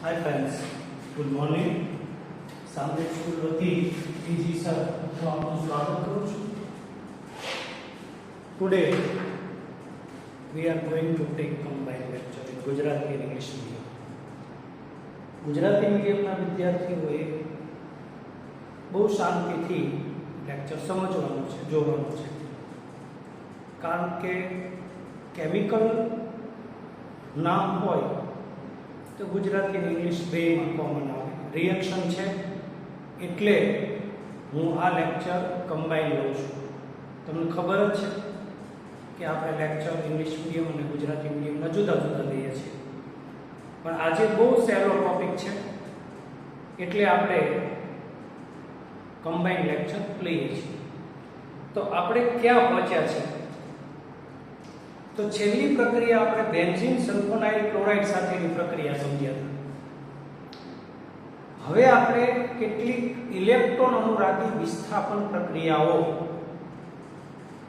Hi friends, good morning. Samaveda school વતી PG sir હું આપનું સ્વાગત કરું છું. Today we are going to take combined lecture in Gujarati and English medium. Gujarati મીડિયમના વિદ્યાર્થીઓએ બહુ શાંતિથી લેક્ચર સમજવાનું છે, જોવાનું છે, કારણ કે કેમિકલ નામ હોય તો ગુજરાતી અને ઇંગ્લિશ બેમાં કોમન આવે. રિએક્શન છે એટલે હું આ લેક્ચર કમ્બાઈન લઉં છું. તમને ખબર જ છે કે આપણે લેક્ચર ઇંગ્લિશ મીડિયમ અને ગુજરાતી મીડિયમના જુદા જુદા લઈએ છીએ, પણ આજે બહુ સહેલો ટોપિક છે એટલે આપણે કમ્બાઈન લેક્ચર લઈએ છીએ. તો આપણે ક્યાં પહોંચ્યા છે? તો છેલ્લી પ્રક્રિયા આપણે બેન્ઝીન સલ્ફોનાઇલ ક્લોરાઇડ સાથેની પ્રક્રિયા સમજ્યા હતા. હવે આપણે કેટલીક ઇલેક્ટ્રોન અનુરાગી વિસ્થાપન પ્રક્રિયાઓ,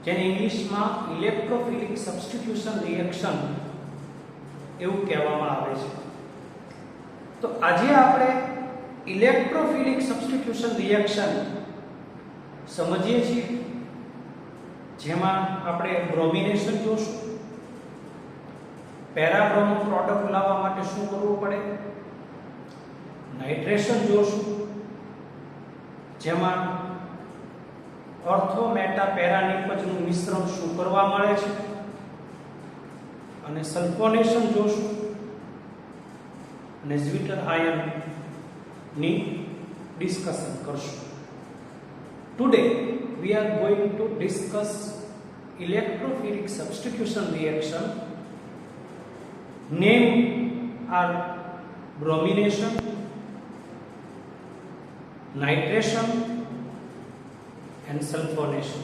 જેને ઇંગ્લિશમાં ઇલેક્ટ્રોફિલિક સબસ્ટિટ્યુશન રિએક્શન એવું કહેવામાં આવે છે. તો આજે આપણે ઇલેક્ટ્રોફિલિક સબસ્ટિટ્યુશન રિએક્શન સમજીએ છીએ, જેમાં આપણે બ્રોમિનેશન જોશું. પેરાબ્રોમો પ્રોડક્ટ લાવવા માટે શું કરવું પડે? નાઇટ્રેશન જોશું, જેમાં ઓર્થો મેટા પેરા નિપજનું મિશ્રણ શું કરવા મળે છે, અને સલ્ફોનેશન જોશું, અને ઝ્વિટર આયન ની ડિસ્કશન કરશું. Today we are going to discuss electrophilic substitution reaction. Name are bromination, nitration and sulfonation,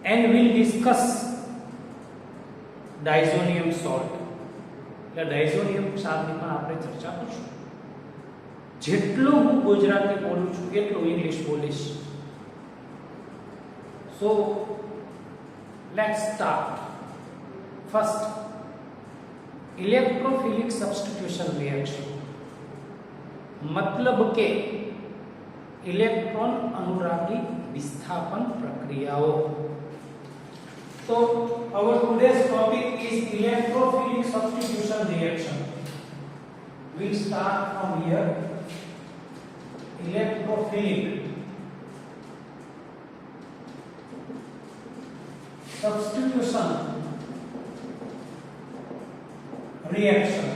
and we'll discuss diazonium salt. એટલે ડાયઝોનિયમ ક્ષારની પણ આપણે ચર્ચા કરીશું. જેટલું હું ગુજરાતી બોલું છું એટલું ઇંગ્લિશ બોલીશ. So let's start. First, electrophilic substitution reaction. मतलब के इलेक्ट्रॉन अनुरागी विस्थापन प्रक्रियाओं. So our today's topic is electrophilic substitution reaction. We start from here. Electrophilic substitution reaction,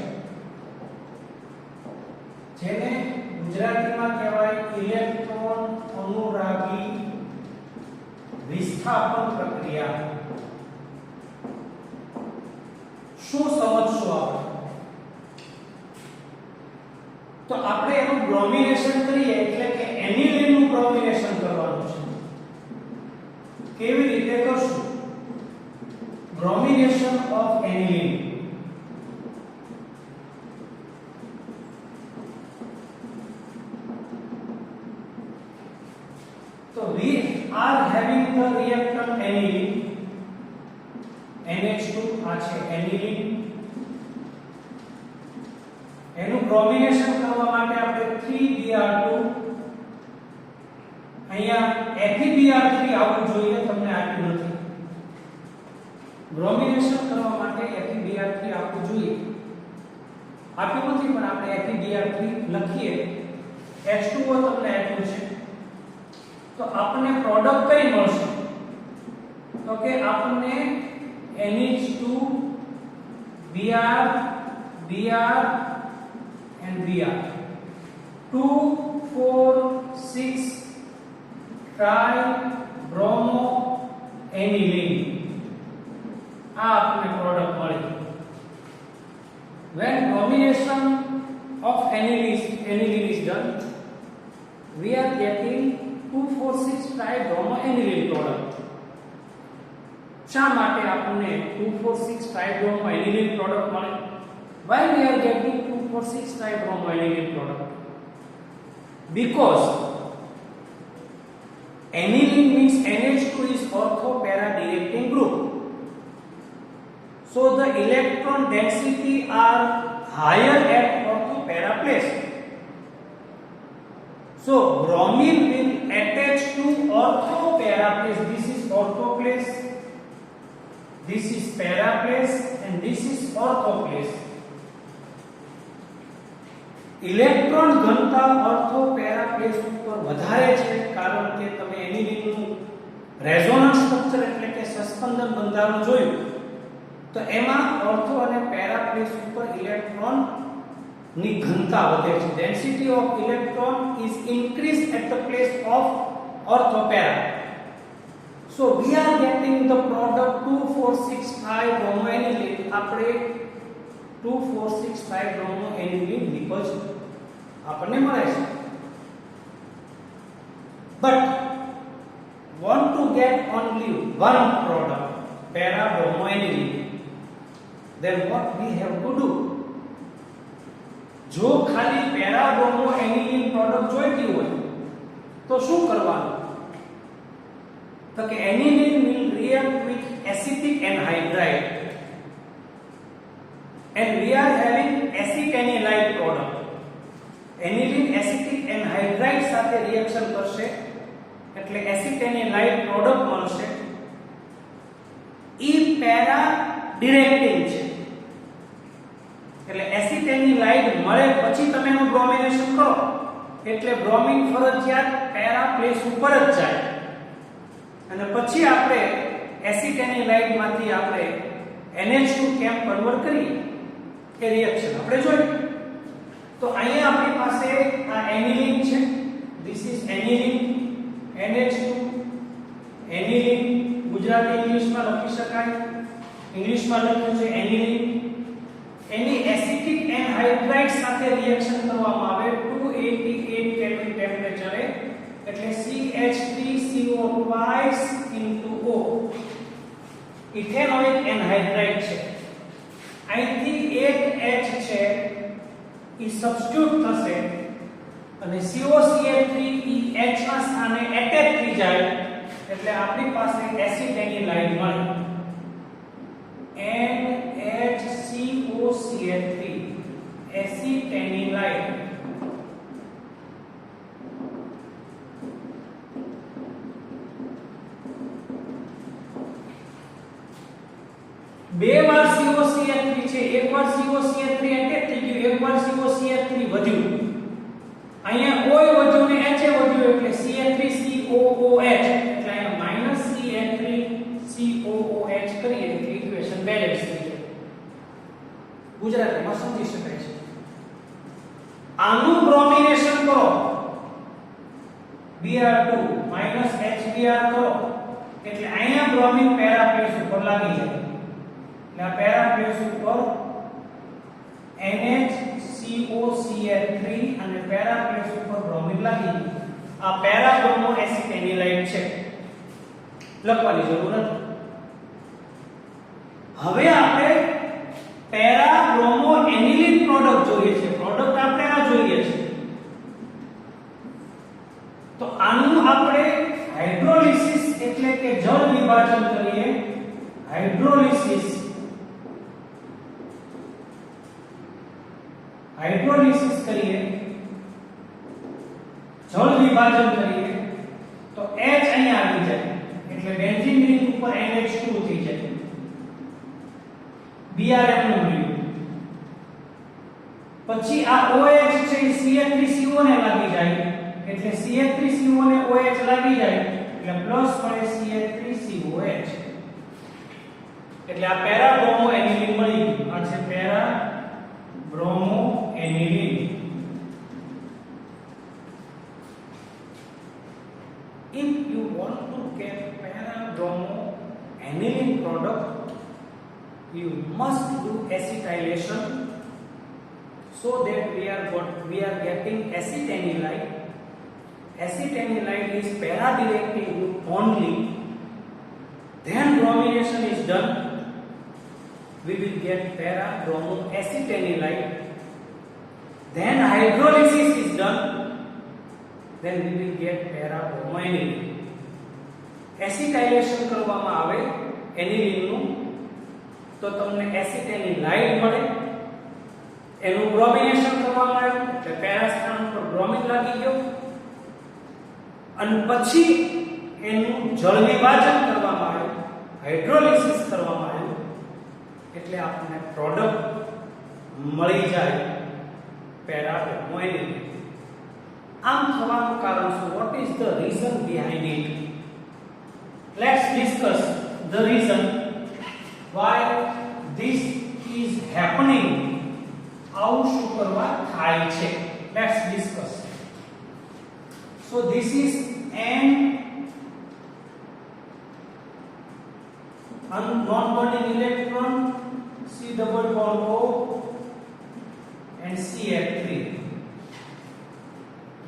જેને ગુજરાતીમાં કહેવાય ઇલેક્ટ્રોન અનુરાગી વિસ્થાપન પ્રક્રિયા. શું સમજશું આપણે? તો આપણે એનું બ્રોમિનેશન કરીએ એટલે કે એનિલિનનું બ્રોમિનેશન કરવાનું છે. કેવી રીતે કરશું? Bromination of aniline. So we are having the reactant aniline, NH2 આ છે aniline. એનું bromination કરવા માટે આપણે 3Br2, અહીંયા FeBr3 આવવું જોઈએ, તમને આપ્યું નથી. બ્રોમિનેશન કરવા માટે FeBr3 આપવું જોઈએ, આપ્યું નથી, પણ આપણે FeBr3 લખીએ. H2O તમને આપ્યું છે, તો આપણને પ્રોડક્ટ કઈ મળશે? તો કે આપણને NH2 Br Br and Br 2 4 6 tri bromo aniline. આ આપણને પ્રોડક્ટ મળી. When bromination of aniline is done, we are getting 2,4,6 tribromoaniline product. શા માટે આપણને 2,4,6 tribromoaniline product મળે? Why we are getting 2,4,6 tribromoaniline product? Because aniline means NH2 is ortho para directing group. So the electron density are higher at ortho para place. So bromine will attach to ortho para place. This is ortho place, this is para place, and this is ortho place. Electron ઘનતા ortho para place ઉપર વધારે છે કારણ કે તમે એનિલિનનું resonance structure એટલે કે suspension બંધારણ જોયું તો એમાં ઓર્થો અને પેરા પ્લેસ ઉપર ઇલેક્ટ્રોન ની ઘનતા વધે છે. Density of electron is increase at the place of ortho para. So we are getting the product 2465 bromo aniline. આપણે 2465 bromo aniline નિપજ આપણને મળે છે. But want to get only one product, para bromo aniline, then what we have to do? જો ખાલી para bromo aniline product જોઈતી હોય તો શું કરવાનું? તો કે aniline will react with acetic anhydride and we are having acetanilide product. Aniline acetic anhydride સાથે રિએક્શન કરશે એટલે acetanilide પ્રોડક્ટ મળશે. ઈ પેરા ડિરેક્ટિંગ છે એટલે acetanilide મળે પછી તમે એનું બ્રોમિનેશન કરો એટલે બ્રોમિન ફરજિયાત પેરા પ્લેસ ઉપર જ જાય અને પછી આપણે acetanilide માંથી આપણે NH2 કેમ કન્વર્ટ કરીએ એ રિએક્શન આપણે જોઈએ. તો અહીંયા આપણી પાસે આ એનિલિન છે. This is aniline, NH2 aniline. Gujarati ઇંગ્લિશમાં લખી શકાય. ઇંગ્લિશમાં લખ્યું છે એનિલિન. એની એસિટિક એનહાઇડ્રાઇડ સાથે રિએક્શન કરવામાં આવે 288 કેલ્વિન ટેમ્પરેચરે એટલે CH3CO twice into O. Ethanoic anhydride છે. અહીંથી એક H છે ઈ સબસ્ટિટ્યુટ થશે અને COCH3 ઈ H ના સ્થાને એટેચ થઈ જાય એટલે આપણી પાસે એસિટેનિલાઇડ મળે. NHCOCH3 એસિટેનિલાઇડ. બે વાર COCH3 છે, એકવાર COCH3 એટેચ થઈ ગયું, એકવાર COCH3 વધ્યું. અહીંયા કોઈ વધ્યું ને H વધ્યું એટલે CH3COOH એટલે અહીંયા -CH3COOH કરીએ એટલે ઇક્વેશન બેલેન્સ થઈ જાય. ગુજરાતીમાં સમજી શકાય છે. આનું બ્રોમિનેશન કરો Br2 HBr કરો એટલે અહીંયા બ્રોમિન પેરા પ્લેસ ઉપર લાગી જાય. એટલે આ પેરા પ્લેસ ઉપર NHCOCH3 અને પેરા પ્લેસ ઉપર બ્રોમિન લાગી ગયું. આ પેરા બ્રોમો એસિટેનિલાઇડ છે. લખવાની જરૂર નથી. હવે આપણે પેરા બ્રોમો એનિલિન પ્રોડક્ટ જોઈએ છે. પ્રોડક્ટ આપણે આ જોઈએ છે. તો આનું આપણે હાઇડ્રોલિસિસ એટલે કે જળ વિભાજન કરીએ. હાઇડ્રોલિસિસ કરીએ, જળ વિભાજન કરીએ તો H અહીંયા આવી જાય એટલે બેન્ઝીન રિંગ ઉપર NH2 થઈ જાય. Brm નું મળ્યું. પછી આ OH છે એ CH3CO ને લાગી જાય એટલે CH3CO ને OH લાગી જાય એટલે પ્લસ મળે CH3COH એટલે આ પેરા બ્રોમો એનિલિન મળી ગયું. આ છે para bromo aniline. If you want to get para bromo aniline product, you must do acetylation so that we are getting acetanilide. Acetanilide is para directing group only. Then bromination is done. We will get para bromo acetanilide. Then hydrolysis is done. Then we will get para bromo aniline. Acetylation કરવામાં આવે aniline નું તો તમને એસિટેનિલાઇડ મળે. એનું bromination કરવામાં આવ્યું એટલે પેરા સ્થાન પર બ્રોમિન લાગી ગયો અને પછી એનું જળ વિભાજન કરવામાં આવ્યું, હાઇડ્રોલિસિસ કરવામાં આવ્યું એટલે આપણને પ્રોડક્ટ મળી જાય પેરા બ્રોમોઇન. આમ થવાનું કારણ શું? What is the reason behind it? Let's discuss the reason why this is happening. આવું શું કરવા થાય છે? Let's discuss. So this is N non-bonding electron, C double bond O and CH3.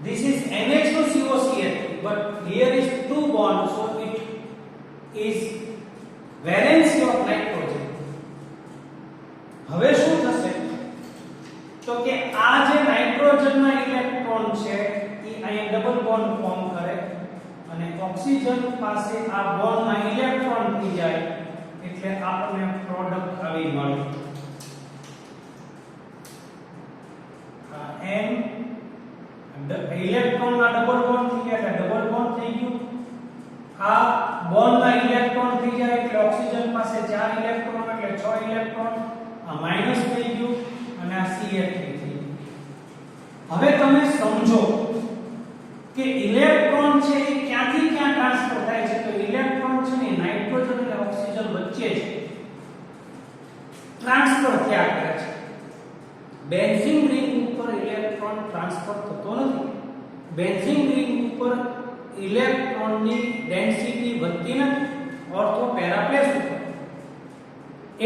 This is NH2COCH3, but here is two bonds, so it is valency of nitrogen. હવે શું થશે તો કે આ જે નાઇટ્રોજનના ઇલેક્ટ્રોન છે એ અહીં ડબલ બોન્ડ ફોર્મ કરે અને ઓક્સિજન પાસે આ બોન્ડના ઇલેક્ટ્રોન થઈ જાય એટલે આપણને પ્રોડક્ટ આવી મળે. N ઇલેક્ટ્રોનના ડબલ બોન્ડ થઈ ગયા એટલે ડબલ બોન્ડ થઈ ગયું. આ બોન્ડના ઇલેક્ટ્રોન થઈ જાય એટલે ઓક્સિજન પાસે 4 ઇલેક્ટ્રોન એટલે 6 ઇલેક્ટ્રોન આ માઈનસ થઈ ગયું અને આ CH3 થઈ ગયું. હવે તમે સમજો કે ઇલેક્ટ્રોન છે એ ક્યાંથી ક્યાં ટ્રાન્સફર થાય છે? તો ઇલેક્ટ્રોન છે ને નાઇટ્રોજન અને ઓક્સિજન વચ્ચે જ ટ્રાન્સફર થયા કરે છે. બેન્ઝીન રિંગ ઉપર ઇલેક્ટ્રોન ટ્રાન્સફર થતો નથી. બેન્ઝીન રિંગ ઉપર ઇલેક્ટ્રોનની ડેન્સિટી વધતી નથી ઓર્થો પેરા પ્લેસ ઉપર.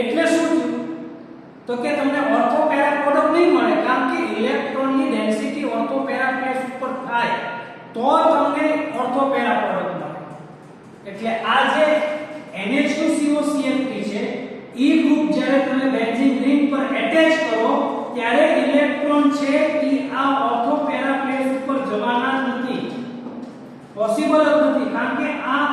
એટલે શું થયું તો કે તમને ઓર્થો પેરા પ્રોડક્ટ નહીં મળે કારણ કે ઇલેક્ટ્રોનની ડેન્સિટી ઓર્થો પેરા પ્લેસ ઉપર થાય તો તમને ઓર્થો પેરા પ્રોડક્ટ મળે. એટલે આ જે NH2COCH3 છે E ગ્રુપ જ્યારે તમે બેન્ઝીન રિંગ પર એટેચ કરો ત્યારે ઇલેક્ટ્રોન છે એ આ ઓર્થો પેરા પ્લેસ ઉપર જવાના નથી. પોસિબલ જ નથી કારણ કે આ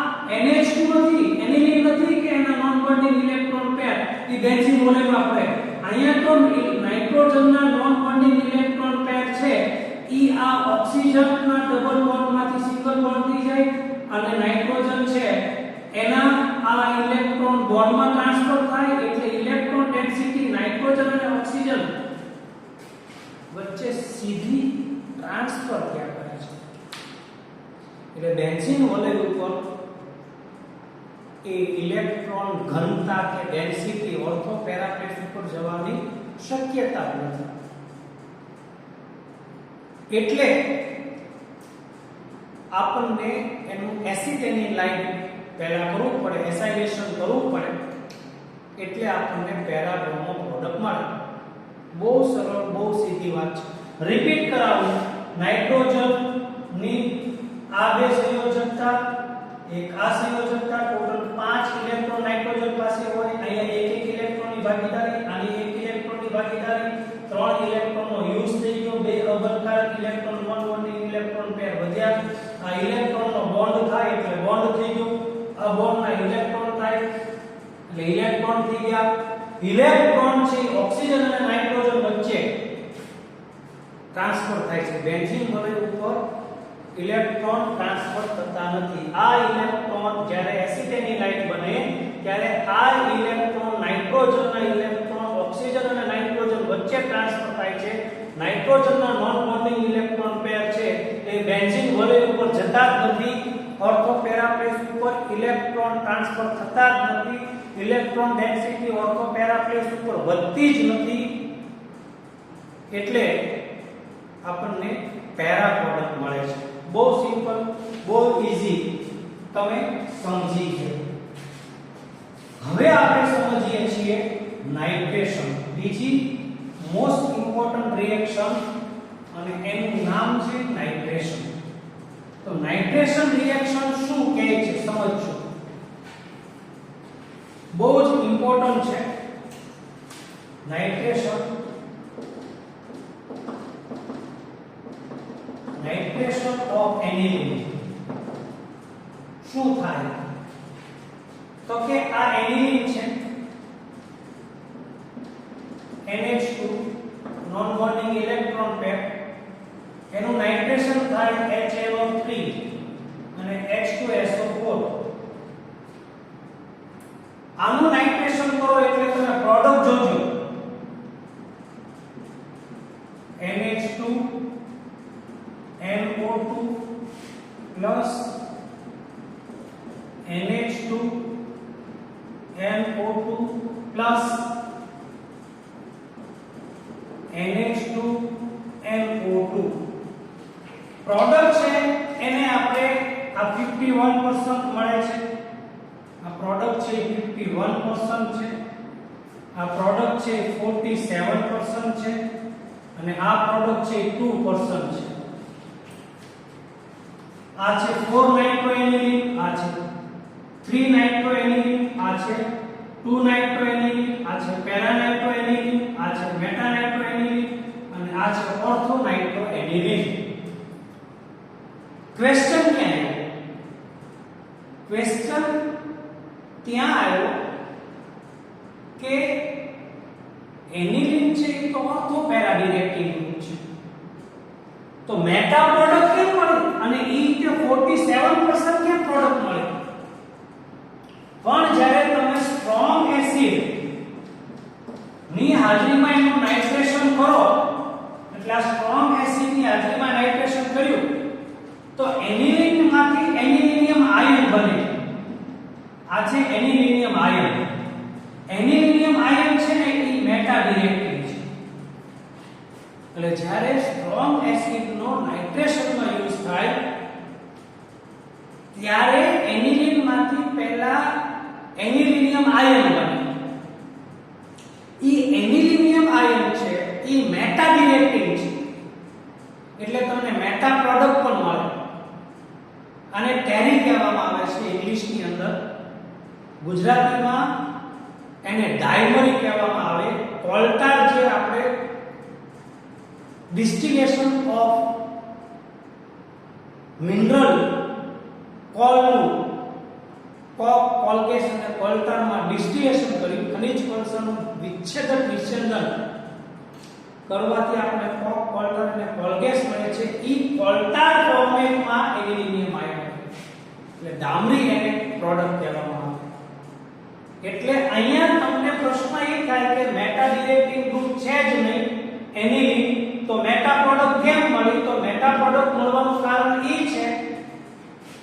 NH2 નથી, એનિલિન નથી કે એના નોન બોન્ડિંગ ઇલેક્ટ્રોન પેર એ બેન્ઝીન મોલેક્યુલ પડે. અહીંયા તો નાઇટ્રોજનના નોન બોન્ડિંગ ઇલેક્ટ્રોન પેર છે એ આ ઓક્સિજનના ડબલ બોન્ડમાંથી સિંગલ બોન્ડ થઈ જાય અને નાઇટ્રોજન છે એના આ ઇલેક્ટ્રોન બોન્ડમાં ટ્રાન્સફર થાય એટલે ઇલેક્ટ્રોન ડેન્સિટી નાઇટ્રોજન અને ઓક્સિજન વચ્ચે સીધી ટ્રાન્સફર થયા કરે છે. એટલે બેન્ઝીન મોલેક્યુલ પર એ ઇલેક્ટ્રોન ઘનતા કે ડેન્સિટી ઓર્થો પેરા પ્લેસ ઉપર જવાની શક્યતા નથી. એટલે આપણને એનું એસિટેનિન લાઈન પહેલા કરવું પડે, એસાઇલેશન કરવું પડે એટલે આપણને પેરા બ્રોમો પ્રોડક્ટ મળે. બહુ સરળ, બહુ સીધી વાત છે. રિપીટ કરાવું. નાઇટ્રોજન ની આ બે સંયોજકતા, એક આ સંયોજકતા, ટોટલ 5 ઇલેક્ટ્રોન નાઇટ્રોજન પાસે હોય. અહીંયા એક ઇલેક્ટ્રોનની ભાગીદારી, આની એક ઇલેક્ટ્રોનની ભાગીદારી, 3 ઇલેક્ટ્રોનનો યુઝ થઈ ગયો, 2 અબંધકારક electron non bonding electron pair વધ્યા. આ ઇલેક્ટ્રોનનો બોન્ડ થાય એટલે બોન્ડ થઈ ગયું. આ બોન્ડના ઇલેક્ટ્રોન થાય એટલે ઇલેક્ટ્રોન થઈ ગયા. ઇલેક્ટ્રોન છે ઓક્સિજન અને નાઇટ્રોજન વચ્ચે ટ્રાન્સફર થાય છે. બેન્ઝીન મોલેક્યુલ ઉપર ઇલેક્ટ્રોન ટ્રાન્સફર થતા નથી. આ ઇલેક્ટ્રોન જ્યારે એસિટેનિલાઇટ બને ત્યારે આ ઇલેક્ટ્રોન નાઇટ્રોજનના ઇલેક્ટ્રોન ઓક્સિજન અને નાઇટ્રોજન વચ્ચે ટ્રાન્સફર થાય છે. નાઇટ્રોજનના નોન બોન્ડિંગ ઇલેક્ટ્રોન પેર છે એ બેન્ઝીન મોલેક્યુલ ઉપર જતા જ નથી. ઓર્થો પેરા પ્લેસ ઉપર ઇલેક્ટ્રોન ટ્રાન્સફર થતા જ નથી. Electron density ortho para place ઉપર વધતી જ નથી. એટલે આપણને પેરા પ્રોડક્ટ મળે છે. બહુ સિમ્પલ, બહુ ઈઝી, તમે સમજી ગયા. હવે આપણે સમજીએ છીએ નાઇટ્રેશન, બીજી મોસ્ટ ઇમ્પોર્ટન્ટ રિએક્શન અને એનું નામ છે નાઇટ્રેશન. તો નાઇટ્રેશન રિએક્શન શું કહે છે સમજજો. બહુ જ ઇમ્પોર્ટન્ટ છે નાઇટ્રેશન. નાઇટ્રેશન ઓફ એનિલિન શું થાય તો કે આ એનિલિન છે NH2 non bonding electron pair, એનું નાઇટ્રેશન થાય HNO3 અને H2SO4. આનું નાઇટ્રેશન કરો એટલે તમે પ્રોડક્ટ જોજો. NH2 NO2 plus NH2 NO2 plus NH2 NO2 product છે એને આપણે આ 51% મળે છે. આ પ્રોડક્ટ છે 51% છે. આ પ્રોડક્ટ છે 47% છે અને આ પ્રોડક્ટ છે 2% છે. આ છે 4 નાઇટ્રોએનિલિન, આ છે 3 નાઇટ્રોએનિલિન, આ છે 2 નાઇટ્રોએનિલિન, આ છે પેરા નાઇટ્રોએનિલિન, આ છે મેટા નાઇટ્રોએનિલિન અને આ છે ઓર્થો નાઇટ્રોએનિલિન. ક્વેશ્ચન ક્યાં આવ્યો? ક્વેશ્ચન ત્યાં આવ્યો કે એનિલિન છે એ તો ઓર્થો પેરા ડિરેક્ટિવ ગ્રુપ છે, તો મેટા પ્રોડક્ટ કેમ મળે અને ઈ કે 47% કેમ પ્રોડક્ટ મળે? પણ જ્યારે તમે સ્ટ્રોંગ એસિડ ની હાજરીમાં એનું નાઇટ્રેશન કરો, એટલે આ સ્ટ્રોંગ એસિડ ની હાજરીમાં નાઇટ્રેશન કર્યું તો એનિલિન માંથી એનિલિનિયમ આયન બને. આ છે એનિલિનિયમ આયન. એનિલિનિયમ આયન છે ને એ મેટા ડિરેક્ટિવ છે. એટલે જ્યારે સ્ટ્રોંગ એસિડ નો નાઇટ્રેશન માં યુઝ થાય ત્યારે એનિલિન માંથી પહેલા એનિલિનિયમ આયન બને. ઈ એનિલિનિયમ આયન છે ઈ મેટા ડિરેક્ટિવ છે, એટલે તમને મેટા પ્રોડક્ટ પણ મળે. અને ટેરી કહેવામાં આવે છે ઇંગ્લિશની અંદર. ગુજરાતીમાં એને ડાયમરી કહેવામાં આવે. કોલ્ટાર જે આપણે ડિસ્ટિલેશન ઓફ મિનરલ કોલનું કોલગેસ અને કોલ્ટારમાં ડિસ્ટિલેશન કરી ખનિજ કોલસાનું વિચ્છેદન કરવાથી આપણે કોલ્ટાર અને કોલગેસ મળે છે. ઈ કોલ્ટાર ફોર્મેટમાં એલ્યુમિનિયમ આયન એટલે ડામરી એને પ્રોડક્ટ કહેવામાં આવે. એટલે અહીંયા તમને પ્રશ્ન એ થાય કે મેટા ડિરેક્ટિવ ગ્રુપ છે જ નહીં એનિલિન, તો મેટા પ્રોડક્ટ કેમ મળી? તો મેટા પ્રોડક્ટ મળવાનું કારણ એ છે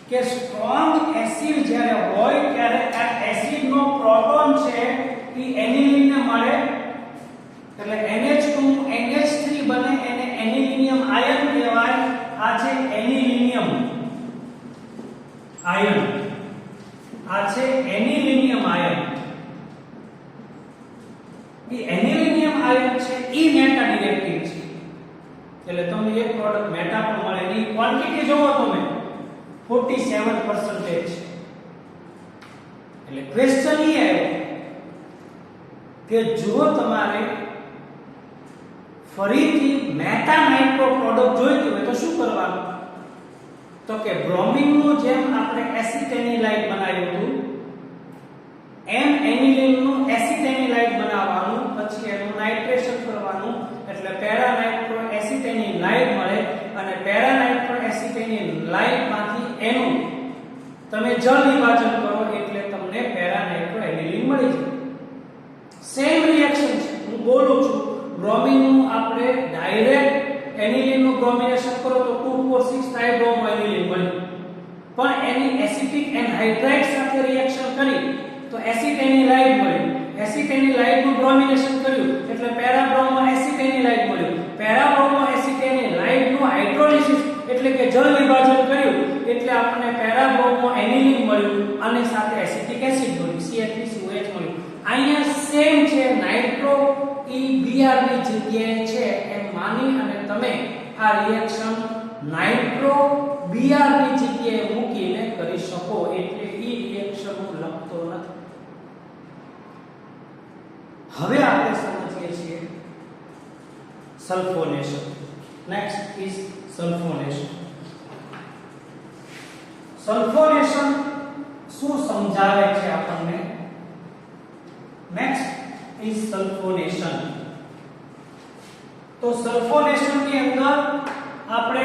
કે સ્ટ્રોંગ એસિડ જ્યારે હોય ત્યારે આ એસિડ નો પ્રોટોન છે એ એનિલિન ને મળે, એટલે NH2 NH3 બને, એને એનિલિનિયમ આયન કહેવાય. આ છે એનિલિનિયમ આયન, આ છે એનિલિનિયમ આયન. એ એનિલિનિયમ આયન છે ઈ મેટા ડિરેક્ટિવ છે, એટલે તમને એક પ્રોડક્ટ મેટા પણ મળે. એની ક્વોન્ટિટી જોવો તમે 47% છે. એટલે ક્વેશ્ચન એ આવ્યો કે જો તમારે ફરીથી મેટા નાઇટ્રો પ્રોડક્ટ જોઈતી હોય તો શું કરવાનું? તો કે બ્રોમિન નું જેમ આપણે એસિટેનિલાઇટ બનાવ્યું હતું એમ એનિલિન નું એસિટેનિલાઇટ બનાવવાનું, પછી એનું નાઇટ્રેશન કરવાનું, એટલે પેરા નાઇટ્રો એસિટેનિલાઇટ મળે અને પેરા નાઇટ્રો એસિટેનિલાઇટ માંથી એનું તમે જળ વિભાજન કરો એટલે તમને પેરા નાઇટ્રો એનિલિન મળી જાય. સેમ રિએક્શન છે. હું બોલું છું બ્રોમિન નું આપણે ડાયરેક્ટ એનિલિન નું બ્રોમિનેશન કરો તો 2,4,6 થાય બ્રોમો એનિલિન બને, પણ એની એસિટિક એનહાઇડ્રાઇડ સાથે રિએક્શન કરી તો એસિટેનિલાઇટ મળ્યું. એસિટેનિલાઇટ નું બ્રોમિનેશન કર્યું એટલે પેરા બ્રોમો એસિટેનિલાઇટ મળ્યું. પેરા બ્રોમો એસિટેનિલાઇટ નું હાઇડ્રોલિસિસ એટલે કે જળ વિભાજન કર્યું એટલે આપણને પેરા બ્રોમો એનિલિન મળ્યું અને સાથે એસિટિક એસિડ મળ્યું, CH3COH મળ્યું. અહીંયા સેમ છે, નાઇટ્રો ઈ Br ની જગ્યાએ છે એમ માની અને તમે આ રિએક્શન નાઇટ્રો Br ની જગ્યાએ મૂકીને કરી શકો. એટલે ઈ રિએક્શન હું લખતો નથી. હવે આપણે સમજીએ છીએ સલ્ફોનેશન. Next is સલ્ફોનેશન. સલ્ફોનેશન શું સમજાવે છે આપણને? Next is સલ્ફોનેશન. તો સલ્ફોનેશન ની અંદર આપણે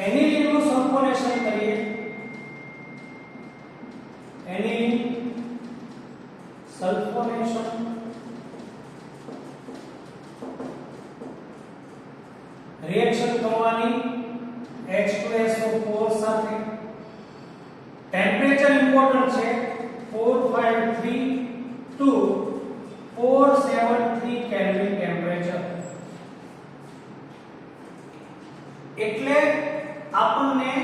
એનિલીન નું સલ્ફોનેશન કરીએ. એનિલીન સલ્ફોનેશન રિએક્શન કરવાની H2SO4 સાથે. ટેમ્પરેચર ઇમ્પોર્ટન્ટ છે 453 to 473 કેલ્વિન ટેમ્પરેચર. એટલે આપણને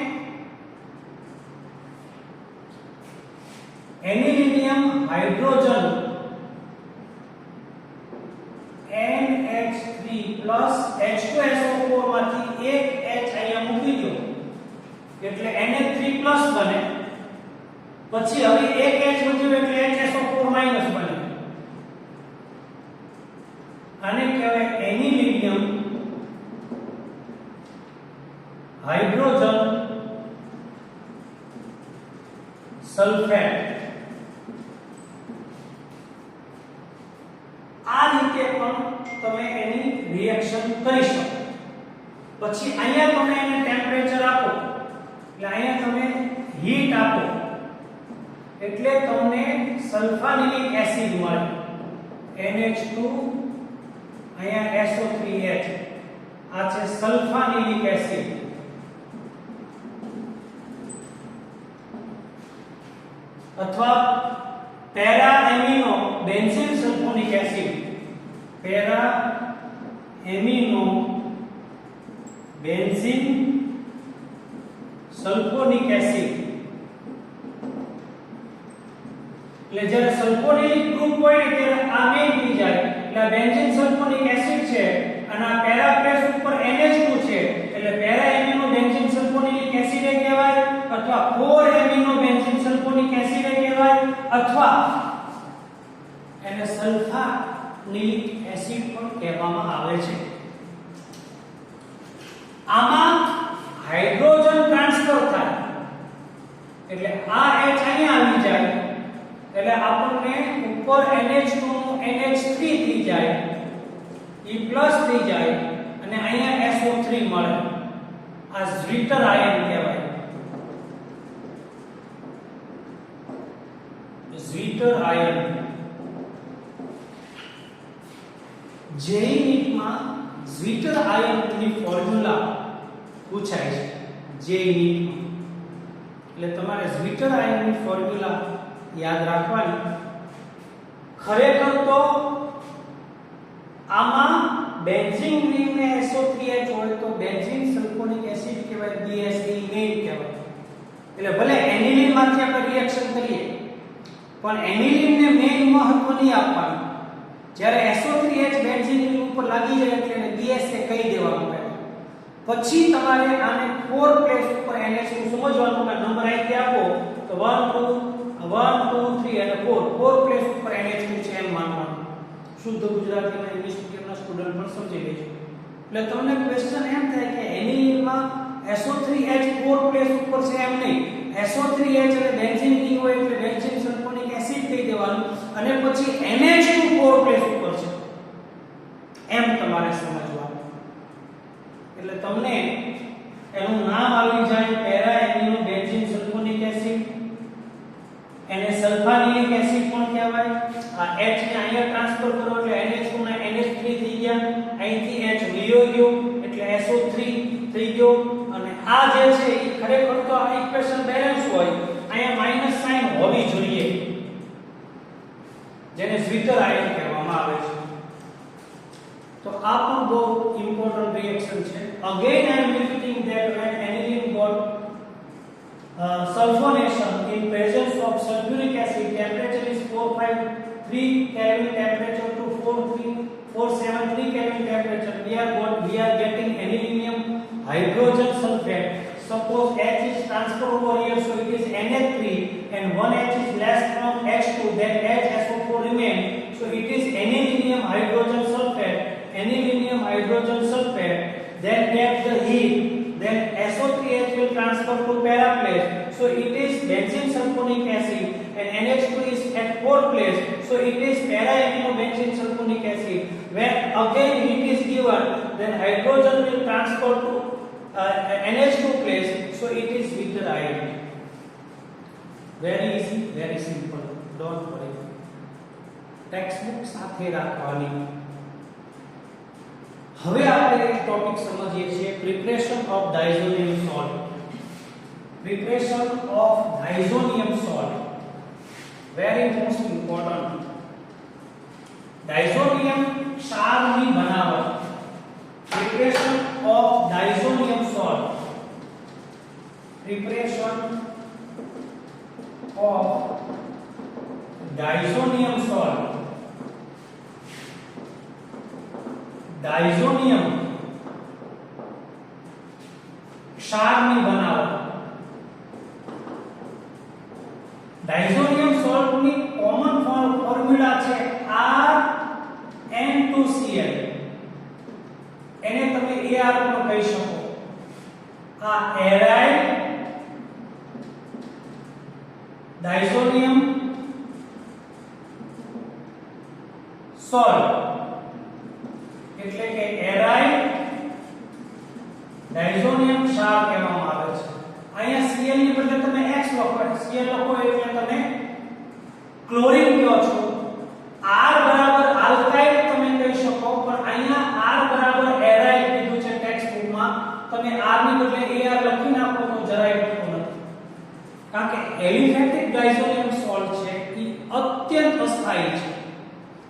એનિલિનિયમ હાઇડ્રોજન NH3 H2SO4 માંથી એક H અહીંયા મૂકી દો એટલે NH3 બને. પછી હવે એક H વધ્યું એટલે HSO4 બને. આને કહેવાય એનિલિનિયમ હાઇડ્રોજન સલ્ફેટ. આ રીતે પણ તમે એની રિએક્શન કરી શકો. પછી અહીંયા તમે એને ટેમ્પરેચર આપો એટલે અહીંયા તમે હીટ આપો એટલે તમને સલ્ફાનિલિક એસિડ મળે NH2 અહીંયા SO3H. આ છે સલ્ફાનિલિક એસિડ. અથવા para amino benzene sulphonic acid. Para amino benzene sulphonic acid. એટલે જ્યારે સલ્ફોનિલિક ગ્રુપ હોય ને ત્યારે આ મેઇન થઈ જાય એટલે બેન્ઝીન સલ્ફોનિક એસિડ છે અને આ પેરા પ્લેસ ઉપર NH2 છે એટલે para amino benzene sulphonic acid કહેવાય અથવા 4 એમિનો બેન્ઝીન સલ્ફોનિક એસિડ કહેવાય અથવા એને સલ્ફાનિલિક એસિડ પણ કહેવામાં આવે છે. આમાં હાઇડ્રોજન ટ્રાન્સફર થાય એટલે આ H અહીંયા આવી જાય એટલે આપણને ઉપર NH2 નું NH3 થઈ જાય E+ થઈ જાય અને અહીંયા SO3 મળે. આ ઝ્વિટર આયન કહેવાય. Zwitter ion JE નીટમાં zwitter આયનની formula પૂછાય છે. જેઈ નીટમાં એટલે તમારે ઝ્વિટર આયનની ફોર્મ્યુલા યાદ રાખવાની. ખરેખર તો આમાં બેન્ઝીન રિંગ ને SO3H હોય તો બેન્ઝીન સલ્ફોનિક એસિડ કહેવાય BSE મેઇન કહેવાય. એટલે ભલે એનિલિન માંથી આપણે રિએક્શન કરીએ પણ એનિલિન ને મેઇન મહત્વ નહીં આપવાનું. જ્યારે SO3H બેન્ઝીન રિંગ ઉપર લાગી જાય એટલે એને BSA કહી દેવાનું પહેલા. પછી તમારે આને 4 પ્લેસ ઉપર NH2 સમજવાનું કે નંબર અહીંથી આપો તો 1 2 3 અને 4 પ્લેસ ઉપર NH2 છે એમ માનવાનું. શુદ્ધ ગુજરાતીમાં ઇંગ્લિશ મીડિયમના સ્ટુડન્ટ પણ સમજી લેજો. એટલે તમને ક્વેશ્ચન એમ થાય કે એનિલિનમાં SO3H 4 પ્લેસ ઉપર છે એમ નહીં. SO3H એટલે બેન્ઝીન રિંગ હોય એટલે બેન્ઝીન સલ્ફોનિક એસિડ કહી દેવાનું અને પછી NH2 4 પ્લેસ ઉપર છે એમ તમારે સમજવાનું. એટલે તમને એનું નામ આવી જાય para amino benzene sulphonic acid. એને સલ્ફાનિલિક એસિડ પણ કહેવાય. આ H ને અહીંયા ટ્રાન્સફર કરો એટલે NH2 ને NH3 થઈ ગયા. અહીંથી H વયો ગયો એટલે SO3 થઈ ગયો અને આ જે છે એ ખરેખર તો આ ઇક્વેશન બેલેન્સ હોય. અહીંયા માઈનસ સાઇન હોવી જોઈએ જેને ઝ્વિટર આયન કહેવામાં આવે છે. તો આ પણ બહુ ઇમ્પોર્ટન્ટ રિએક્શન છે. Again I am repeating that when aniline got sulfonation in presence of sulfuric acid, temperature is 453 Kelvin temperature to 473 Kelvin temperature. We are getting anilinium hydrogen sulfate. Suppose H is transferred over here, so it is NH3 and one H is less from H2, then HSO4 remain. So it is anilinium hydrogen sulfate. Anilinium hydrogen sulfate. Then get the heat. Then SO3H will transfer to para place. So it is benzene sulfonic acid and NH2 is at 4th place, so it is para-aminobenzene sulfonic acid. When again heat is given, then hydrogen will transfer to NH2 place, so it is bitter iodine. Very easy, very simple, don't worry. Textbook સાથે રાખવાની. હવે આપણે એક topic સમજીએ છીએ, preparation of diazonium salt. Preparation of diazonium salt, very most important. Diazonium ક્ષારની બનાવટ. Preparation of diazonium salt. Preparation of diazonium salt. Diazonium ક્ષારની બનાવટ. Diazonium salt ની કોમન ફોર્મ્યુલા છે RN2Cl. એને તમે AR પણ કહી શકો. આ એરાઇલ डायजोनियમ સોલ્ટ એટલે કે એરાઇલ डायजोनियम ક્ષાર કહેવામાં આવે છે. અહીંયા Cl ની બદલે તમે X લખો, Cl લખો એટલે તમે ક્લોરીન કહો છો. R બરાબર આલ્કાઇડ તમે કહી શકો, પણ અહીંયા R બરાબર એરાઇલ કીધું છે ટેક્સ્ટ બુકમાં. તમે R ની બદલે AR લખી નાખો તો જરાય ખોટું નથી. કારણ કે એલિફેટિક ડાયઝોનિયમ સોલ્ટ છે એ અત્યંત અસ્થાયી છે,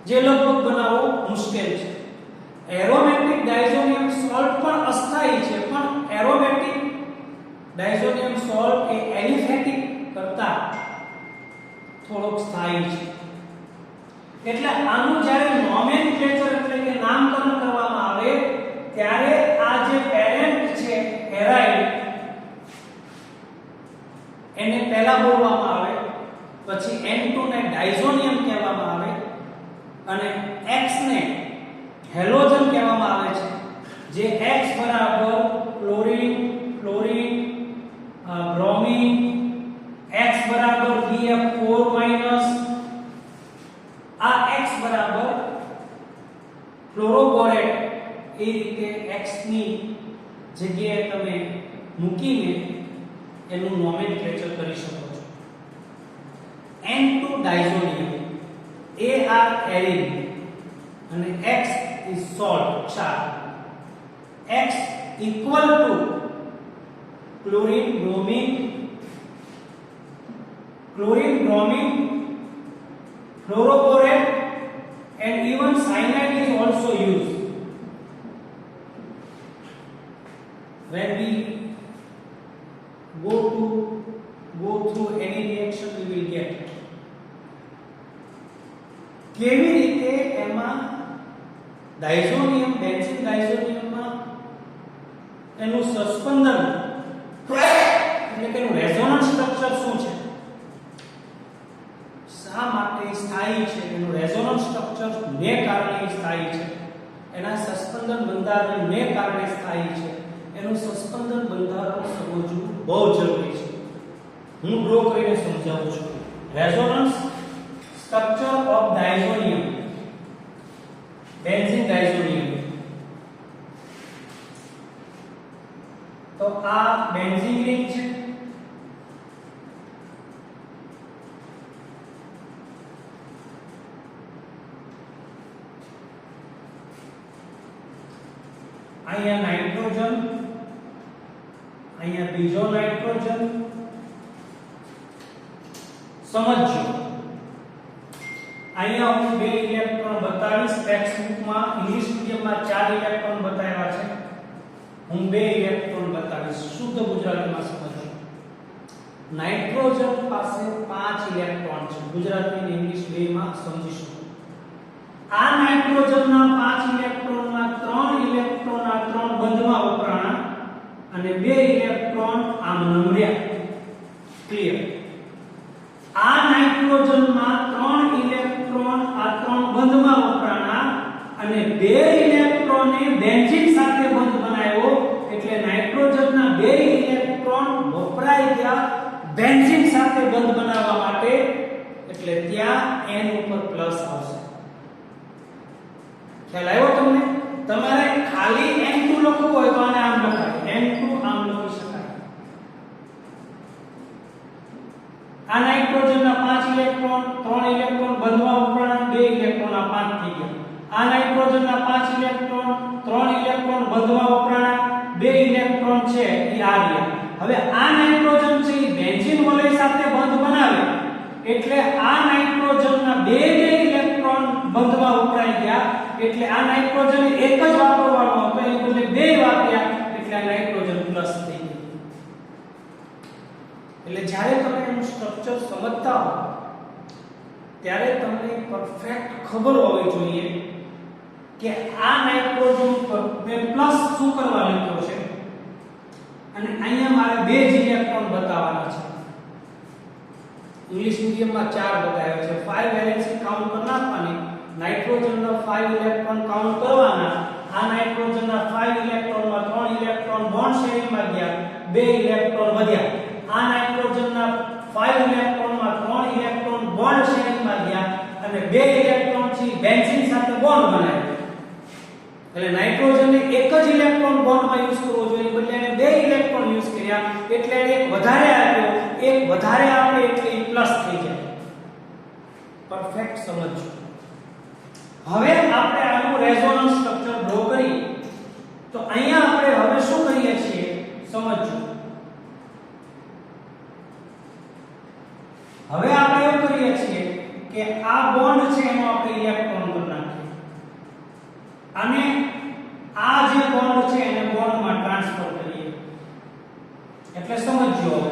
જે લગભગ બનાવવો મુશ્કેલ છે. એરોમેટિક ડાયઝોનિયમ સોલ્ટ પણ અસ્થાયી છે, પણ એરોમેટિક डायजोनियम सॉल्ट એ એલિફેટિક કરતા થોડોક સ્થાયી છે. એટલે આનું જ્યારે નોમેનક્લેચર એટલે કે નામકરણ કરવામાં આવે ત્યારે આ જે પેરેન્ટ છે એરાઇલ એને પહેલા બોલવામાં આવે, પછી N2 ને ડાયઝોનિયમ કહેવામાં આવે અને X ને હેલોજન કહેવામાં આવે છે, જે X બરાબર ક્લોરીન, ક્લોરીન, ब्रोमीन, X बराबर BF4 माइनस, आ X बराबर फ्लोरोबोरेट. એ રીતે X ની જગ્યાએ તમે મૂકીને એનું નોમેનક્લેચર કરી શકો છો. N2 ડાયઝોનિયમ, AR એરિન અને X is salt ક્ષાર. X equal to chlorine, bromine, fluoroborate, and even cyanide is also used. When we go through any reaction, we will get. કેવી રીતે એમાં ડાયઝોનિયમ, બેન્ઝીન ડાયઝોનિયમમાં એનું suspension એટલે કે એનું resonance structure શું છે, શા માટે સ્થાયી છે, એનું રેઝોનન્સ સ્ટ્રક્ચર ને કારણે સ્થાયી છે, એના સસ્પેન્શન બંધારણ ને કારણે સ્થાયી છે, એનું સસ્પેન્શન બંધારણ સમજવું બહુ જરૂરી છે. હું ડ્રો કરીને સમજાવું છું. Resonance structure of diazonium, benzene diazonium. તો આ બેન્ઝીન રિંગ છે, અહીંયા નાઇટ્રોજન, અહીંયા બીજો નાઇટ્રોજન. સમજો અહીંયા હું બે ઇલેક્ટ્રોન બતાવીશ. ટેક્સ્ટ બુકમાં ઇંગ્લિશ મીડિયમમાં 4 ઇલેક્ટ્રોન બતાવ્યા છે, હું બે ઇલેક્ટ્રોન બતાવીશ. શુદ્ધ ગુજરાતીમાં સમજો. નાઇટ્રોજન પાસે 5 ઇલેક્ટ્રોન છે, ગુજરાતી અને ઇંગ્લિશ બેમાં સમજી શકો. આ નાઇટ્રોજનના 5 ઇલેક્ટ્રોનમાં 3 ઇલેક્ટ્રોન આ 3 બંધમાં વપરાણા અને 2 ઇલેક્ટ્રોન આમ નમ્યા. ક્લિયર? આ નાઇટ્રોજનમાં 3 ઇલેક્ટ્રોન આ 3 બંધમાં વપરાણા અને 2 ઇલેક્ટ્રોને બેન્ઝીન સાથે બંધ બનાવ્યો, એટલે નાઇટ્રોજનના 2 ઇલેક્ટ્રોન વપરાઈ ગયા બેન્ઝીન સાથે બંધ બનાવવા માટે એટલે ત્યાં n ઉપર પ્લસ આવશે. ખ્યાલ આવ્યો તમને? તમારે ખાલી n2 લખવું હોય તો આને આમ લખાય, n2 આમ લખી શકાય. આ નાઇટ્રોજનના 5 ઇલેક્ટ્રોન, 3 ઇલેક્ટ્રોન બંધવા ઉપરાંત 2 ઇલેક્ટ્રોન આ 5 થઈ ગયા. આ નાઇટ્રોજનના 5 ઇલેક્ટ્રોન, 3 ઇલેક્ટ્રોન બંધવા ઉપરાંત 2 ઇલેક્ટ્રોન છે એ આ રહ્યા. હવે આ નાઇટ્રોજન છે એ બેન્ઝીન વલય સાથે બંધ બનાવે એટલે આ નાઇટ્રોજનના 2 ઇલેક્ટ્રોન બંધવા ઉપરાઈ ગયા એટલે આ નાઇટ્રોજન એક જ વાપરવાનો હતો એ બદલે 2 વાપર્યા એટલે આ નાઇટ્રોજન પ્લસ થઈ ગયું. એટલે જ્યારે તમે એનું સ્ટ્રક્ચર સમજતા હો ત્યારે તમને પરફેક્ટ ખબર હોવી જોઈએ કે આ નાઇટ્રોજન પર મેં પ્લસ શું કરવા લખ્યો છે અને અહીંયા મારે 2 જ ઇલેક્ટ્રોન બતાવવાના છે. ઇંગ્લિશ મીડિયમમાં 4 બતાવ્યા છે. 5 વેલેન્સી કાઉન્ટ કરી નાખવાની, નાઇટ્રોજનના 5 ઇલેક્ટ્રોન કાઉન્ટ કરવાના. આ નાઇટ્રોજનના 5 ઇલેક્ટ્રોનમાં 3 ઇલેક્ટ્રોન બોન્ડ શેરિંગમાં ગયા, 2 ઇલેક્ટ્રોન વધ્યા. આ નાઇટ્રોજનના 5 ઇલેક્ટ્રોનમાં 3 ઇલેક્ટ્રોન બોન્ડ શેરિંગમાં ગયા અને 2 ઇલેક્ટ્રોન છે બેન્ઝીન સાથે બોન્ડ બનાવ્યો. એટલે નાઇટ્રોજનને એક જ ઇલેક્ટ્રોન બોન્ડમાં યુઝ કરવો જોઈએ બદલે એને 2 ઇલેક્ટ્રોન યુઝ કર્યા એટલે એને એક વધારે આપ્યો. એક વધારે આપે એટલે એ પ્લસ થઈ જાય. પરફેક્ટ સમજો. હવે આપણે આનું રેઝોનન્સ સ્ટ્રક્ચર ડ્રો કરી તો અહીંયા આપણે હવે શું કરીએ છીએ સમજો. હવે આપણે એવું કરીએ છીએ કે આ બોન્ડ છે એનો આપણે ઇલેક્ટ્રોન કરી નાખીએ અને આ જે બોન્ડ છે એને બોન્ડમાં ટ્રાન્સફર કરીએ. એટલે સમજો હવે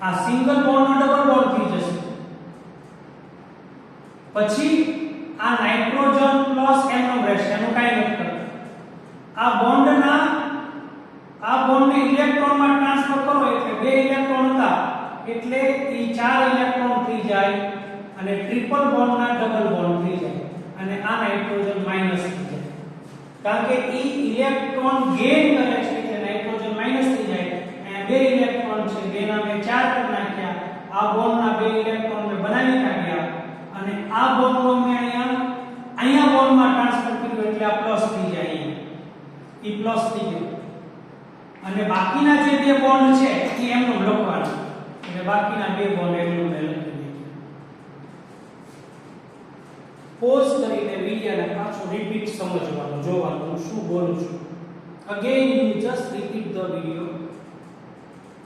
આ સિંગલ બોન્ડ નો ડબલ બોન્ડ થઈ જશે. પછી આ નાઇટ્રોજન પ્લસ એનો રહેશે, એનું કાઈ નથી કરતું. આ બોન્ડને ઇલેક્ટ્રોનમાં ટ્રાન્સફર કરો એટલે 2 ઇલેક્ટ્રોન હતા એટલે એ 4 ઇલેક્ટ્રોન થઈ જાય અને ટ્રિપલ બોન્ડના ડબલ બોન્ડ થઈ જાય અને આ નાઇટ્રોજન માઈનસ થઈ જાય. કારણ કે એ ઇલેક્ટ્રોન ગેઇન કરે છે એટલે નાઇટ્રોજન માઈનસ થઈ જાય. અહીંયા 2 ઇલેક્ટ્રોન છે, 2 ના મેં 4 કરી નાખ્યા. આ બોન્ડના 2 ઇલેક્ટ્રોન મેં બનાવી કાઢ્યા અને આ બોન્ડનો મેં અહીંયા બોન્ડમાં ટ્રાન્સફર કર્યો એટલે આ પ્લસ થઈ જાય. એ પ્લસ થઈ ગયો અને બાકીના જે 2 બોન્ડ છે એ એમનું લખવાના એટલે બાકીના 2 બોન્ડ એમનું મેં લખી દીધું. પોઝ કરીને વિડિયોને પાછું રિપીટ સમજવાનું, જોવાનું હું શું બોલું છું. Again you just repeat the video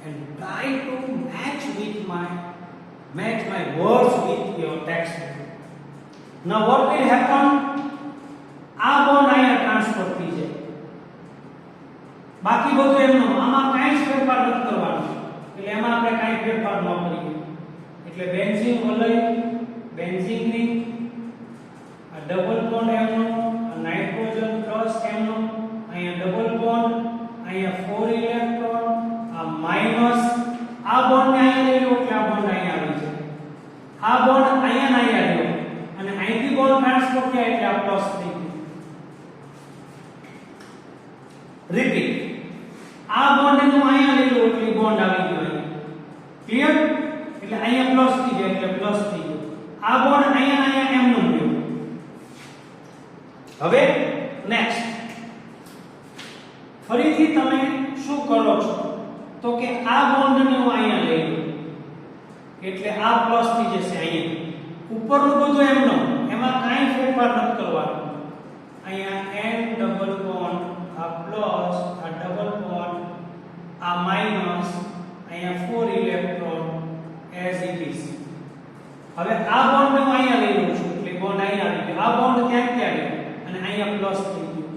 and try to match my words with your text. Now what will happen? આ બોન્ડ અહીંયા ટ્રાન્સફર થઈ જાય. બાકી બધું એમનું, આમાં કાંઈ જ ફેરફાર નથી કરવાનો એટલે એમાં આપણે કાંઈ ફેરફાર ન કરીએ. એટલે બેન્ઝીન વલય, બેન્ઝીન રિંગ, આ ડબલ બોન્ડ એમનો, આ નાઇટ્રોજન પ્લસ એમનો, અહીંયા ડબલ બોન્ડ, અહીંયા 4 ઇલેક્ટ્રોન, આ માઈનસ, આ બોન્ડ ને અહીંયા લઈ લો એટલે આ બોન્ડ અહીંયા આવી જાય. આ બોન્ડ અહીંયા ના અહીંયા લો અને અહીંથી બોન્ડ ટ્રાન્સફર થયા એટલે આ પ્લસ થઈ ગયું. રિપીટ. આ બોન્ડ નું અહીંયા લઈ લો એટલે બોન્ડ આવી ગયો અહીંયા. ક્લિયર? એટલે અહીંયા પ્લસ થઈ જાય એટલે પ્લસ થઈ ગયો. આ બોન્ડ અહીંયા એમનું ગયો. હવે નેક્સ્ટ ફરીથી તમે શું કરો છો તો કે આ બોન્ડ ને હું અહીંયા લઈ લઉં એટલે આ પ્લસ થઈ જશે. અહીંયા ઉપરનું બધું એમનું, એમાં કાંઈ ફેરફાર નથી કરવાનો. અહીંયા n ડબલ બોન્ડ, આ પ્લસ, આ ડબલ બોન્ડ, આ માઈનસ, અહીંયા 4 ઇલેક્ટ્રોન એઝ ઇટ ઇઝ. હવે આ બોન્ડ ને હું અહીંયા લઈ લઉં છું એટલે બોન્ડ અહીંયા આવી ગયો. આ બોન્ડ ત્યાં ગયો અને અહીંયા પ્લસ થઈ ગયું.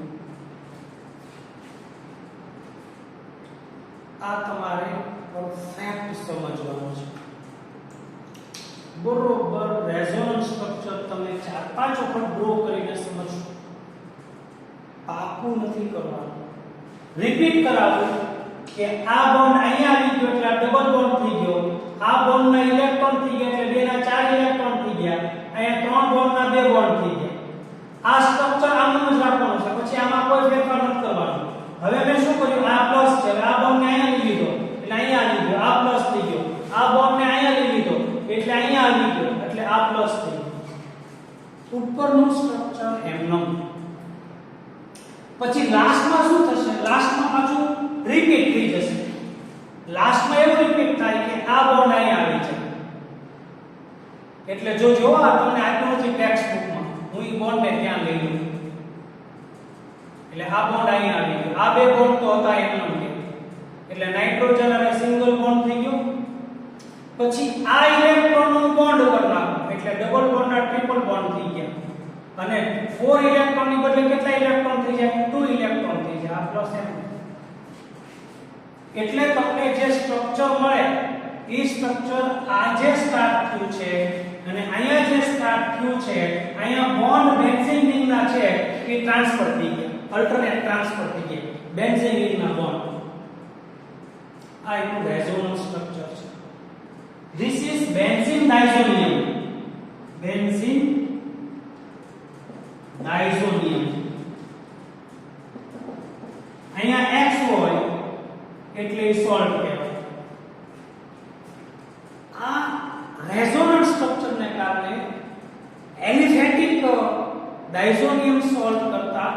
આ તમારે પરફેક્ટ સમજવાનું છે. બરોબર રેઝોનન્સ સ્ટ્રક્ચર તમે 4-5 વખત ડ્રો કરીને સમજશો. પાકું નથી કરવાનું. રિપીટ કરાવું કે આ બોન્ડ અહીંયા આવી ગયો એટલે આ ડબલ બોન્ડ થઈ ગયો. આ બોન્ડના ઇલેક્ટ્રોન થઈ ગયા એટલે 2 ના 4 ઇલેક્ટ્રોન થઈ ગયા. અહીંયા 3 બોન્ડના 2 બોન્ડ થઈ ગયા. આ સ્ટ્રક્ચર આમનું જ રાખવાનું છે. પછી આમાં કોઈ ફેરફાર નથી કરવાનો. હવે મેં શું કર્યું? આ પ્લસ છે, આ બોન્ડ ને અહીંયા લઈ લીધો એટલે અહીંયા આવી ગયો. આ આ પ્લસ થઈ ગયું, ઉપરનું સ્ટ્રક્ચર એમનું. પછી લાસ્ટમાં શું થશે? લાસ્ટમાં પાછું રિપીટ થઈ જશે. લાસ્ટમાં એવું રિપીટ થાય કે આ બોન્ડ અહીં આવી જાય. એટલે જો આ તમને આપ્યું નથી ટેક્સ્ટ બુકમાં, હું ઈ બોન્ડને ત્યાં લઈ લઉં. એટલે આ બોન્ડ અહીં આવી ગયો. આ બે બોન્ડ તો હતા એમનું કે. એટલે નાઇટ્રોજન અને સિંગલ બોન્ડ થઈ ગયો. પછી આ ઇલેક્ટ્રોનનું બોન્ડ કરી નાખો એટલે ડબલ બોન્ડ ના ટ્રિપલ બોન્ડ થઈ ગયા. અને 4 ઇલેક્ટ્રોન ની બદલે કેટલા ઇલેક્ટ્રોન થઈ જાય? 2 ઇલેક્ટ્રોન થઈ જાય. આ પ્લસ એમ. એટલે તમને જે સ્ટ્રક્ચર મળે એ સ્ટ્રક્ચર આ જે સ્ટાર્ટ થયું છે અને અહીંયા જે સ્ટાર્ટ થયું છે, અહીંયા બોન્ડ બેન્ઝીન રિંગના છે એ ટ્રાન્સફર થઈ ગયા, અલ્ટરનેટ ટ્રાન્સફર થઈ ગયા બેન્ઝીન રિંગના બોન્ડ. આ એનું રેઝોનન્સ સ્ટ્રક્ચર છે. This is benzene diazonium. Benzene diazonium. અહીંયા X હોય એટલે સોલ્ટ કહેવાય. આ રેઝોનન્સ સ્ટ્રક્ચરને કારણે એલિફેટિક ડાયઝોનિયમ સોલ્ટ કરતા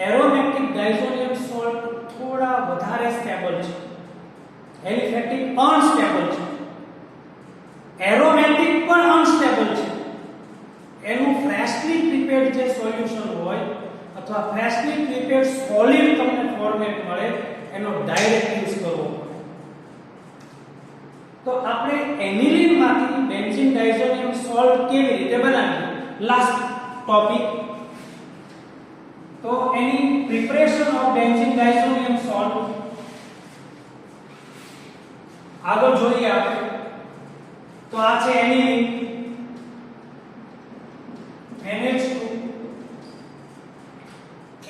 એરોમેટિક ડાયઝોનિયમ સોલ્ટ થોડા વધારે સ્ટેબલ છે. એલિફેટિક અનસ્ટેબલ છે, એરોમેટિક પણ અનસ્ટેબલ છે. એનું ફ્રેશલી પ્રિપેર્ડ જે સોલ્યુશન હોય અથવા ફ્રેશલી પ્રિપેર્ડ સોલિડ તમને ફોર્મેટ મળે એનો ડાયરેક્ટ યુઝ કરવો. તો આપણે એનિલિન માંથી બેન્ઝીન ડાયઝોનિયમ સોલ્ટ કેવી રીતે બનાવીએ, લાસ્ટ ટોપિક. તો એની preparation of benzene diazonium salt આગળ જોઈએ આપણે. તો આ છે એનિલિન NH2.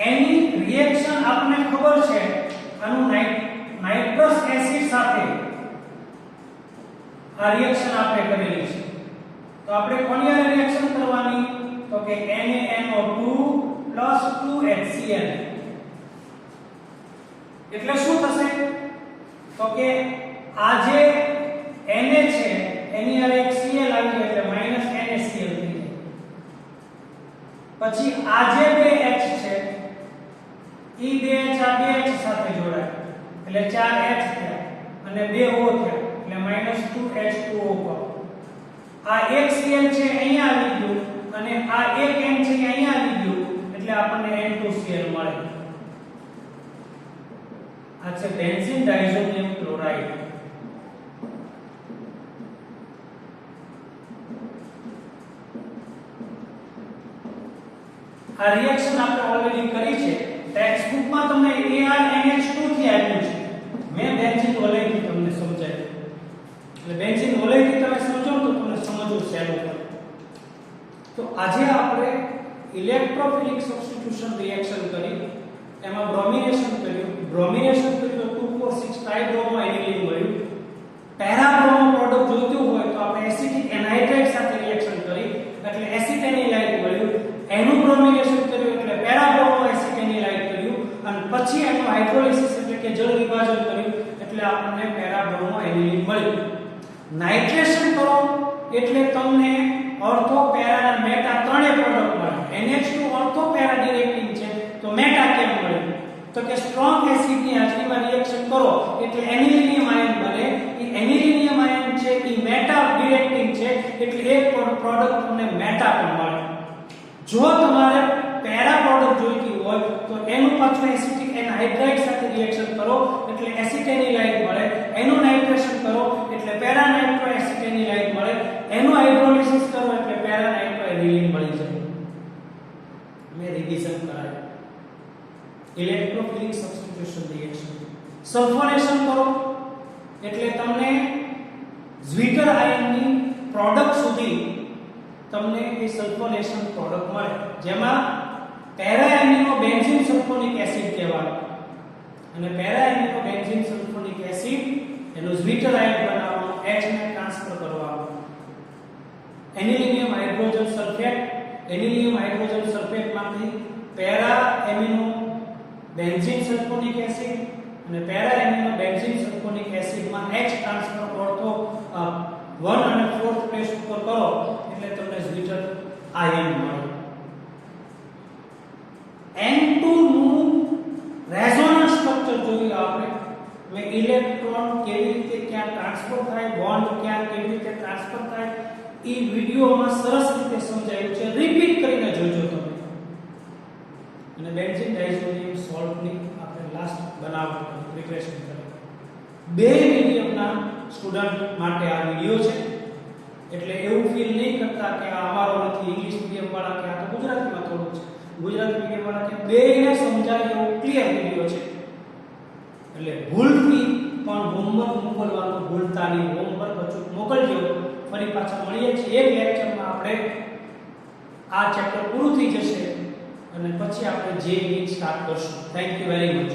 એની રિએક્શન આપણને ખબર છે આનું નાઇટ્રસ એસિડ સાથે આ રિએક્શન આપણે કરેલી છે. તો આપણે કોની સાથે રિએક્શન કરવાની? તો કે NaNO2 2HCl. એટલે શું થશે? તો કે આ જે Na છે એની હારે એક Cl આવી જાય એટલે -NaCl થઈ જાય. પછી આ જે બે H છે ઈ બે H આ બે H સાથે જોડાય એટલે 4H થયા અને બે O થયા એટલે -2H2O પર. આ એક Cl છે અહીંયા આવી ગયું અને આ એક N છે અહીંયા આવી ગયું એટલે આપણને N2Cl મળે. આ છે બેન્ઝીન ડાયઝોનિયમ ક્લોરાઇડ. આ રિએક્શન આપણે ઓલરેડી કરી છે. ટેક્સ્ટ બુકમાં તમને ArNH2 થી આપ્યું છે. મેં બેન્ઝીન ઓલરેડી તમને સમજાવ્યું. એટલે બેન્ઝીન ઓલરેડી તમે સમજો તો તમને સમજવું સહેલું પડે. તો આજે આપણે ઇલેક્ટ્રોફિલિક સબસ્ટિટ્યુશન રિએક્શન કરી, એમાં બ્રોમિનેશન કર્યું તો 2,4,6 ટ્રાઇબ્રોમો એનિલિન મળ્યું. પેરાબ્રોમો પ્રોડક્ટ જોઈતું હોય તો આપણે એસિટિક એનહાઇડ્રાઇડ સાથે રિએક્શન કરી એટલે એસિટેનિલાઇટ મળ્યું. એનું બ્રોમિનેશન કર્યું એટલે પેરાબ્રોમો એસિટેનિલાઇટ કર્યું અને પછી એનું હાઇડ્રોલિસિસ એટલે કે જળ વિભાજન કર્યું એટલે આપણને પેરાબ્રોમો એનિલિન મળ્યું. નાઇટ્રેશન કરો એટલે તમને ઓર્થો પેરા અને મેટા ત્રણેય પ્રોડક્ટ મળે. NH2 ઓર્થો પેરા ડિરેક્ટિંગ છે તો મેટા કેમ મળ્યું? તો કે સ્ટ્રોંગ એસિડ ની હાજરીમાં રિએક્શન કરો એટલે એનિલિનિયમ આયન બને. એ એનિલિનિયમ આયન છે એ મેટા ડિરેક્ટિંગ છે એટલે એક પ્રોડક્ટ તમને મેટા પણ મળે. જો તમારે પેરા પ્રોડક્ટ જોઈતી હોય તો એનું પાછું એસિટિક એનહાઇડ્રાઇડ સાથે રિએક્શન કરો એટલે એસિટેનિલાઇટ મળે. એનું નાઇટ્રેશન કરો એટલે પેરા નાઇટ્રો એસિટેનિલાઇટ મળે. એનું હાઇડ્રોલિસિસ કરો એટલે પેરા નાઇટ્રો એનિલિન મળી જાય. મેં રિવિઝન કરાવ્યું. Electrophilic substitution reaction. સલ્ફોનેશન કરો એટલે તમને ઝ્વિટર આયનની પ્રોડક્ટ સુધી તમને એ સલ્ફોનેશન પ્રોડક્ટ મળે જેમાં para amino benzene sulphonic acid કહેવાય અને para amino benzene sulphonic acid એનું ઝ્વિટર આયન બનાવવાનું H ને ટ્રાન્સફર કરવાનું. એનિલિનિયમ હાઇડ્રોજન સલ્ફેટ માંથી para amino benzene sulphonic acid અને para amino benzene sulphonic acid માં H ટ્રાન્સફર ઓર્થો 1 અને 4th ટેસ્ટ ઉપર કરો એટલે તમને રિઝલ્ટ આ એમ મળે. N2 નું રેઝોનન્સ સ્ટ્રક્ચર જોયું આપણે. મેં ઇલેક્ટ્રોન કેવી રીતે ક્યાં ટ્રાન્સફર થાય, બોન્ડ ક્યાં કેવી રીતે ટ્રાન્સફર થાય એ વિડિયોમાં સરસ રીતે સમજાયું છે. રિપીટ કરીને જોજો તમે. અને બેન્ઝીન ડાઇઝોનિયમ સોલ્ટની આપણે લાસ્ટ બનાવટ પ્રિપરેશન કરી. બે મીડિયમના સ્ટુડન્ટ માટે આ વિડિયો છે. એટલે એવું ફીલ નહીં કરતા કે આ અમારો નથી, ઇંગ્લિશ મીડિયમ વાળા કે આ તો ગુજરાતીમાં થોડું છે, ગુજરાતી મીડિયમ વાળા કે બેને સમજાય એવો ક્લિયર વિડિયો છે. એટલે ભૂલથી પણ હોમવર્ક મોકલવાનું ભૂલતા નહીં. હોમવર્ક અચૂક મોકલજો. ફરી પાછા મળીએ છીએ એક લેક્ચરમાં. આપણે આ ચેપ્ટર પૂરું થઈ જશે અને પછી આપણે જે સ્ટાર્ટ કરશું. Thank you very much.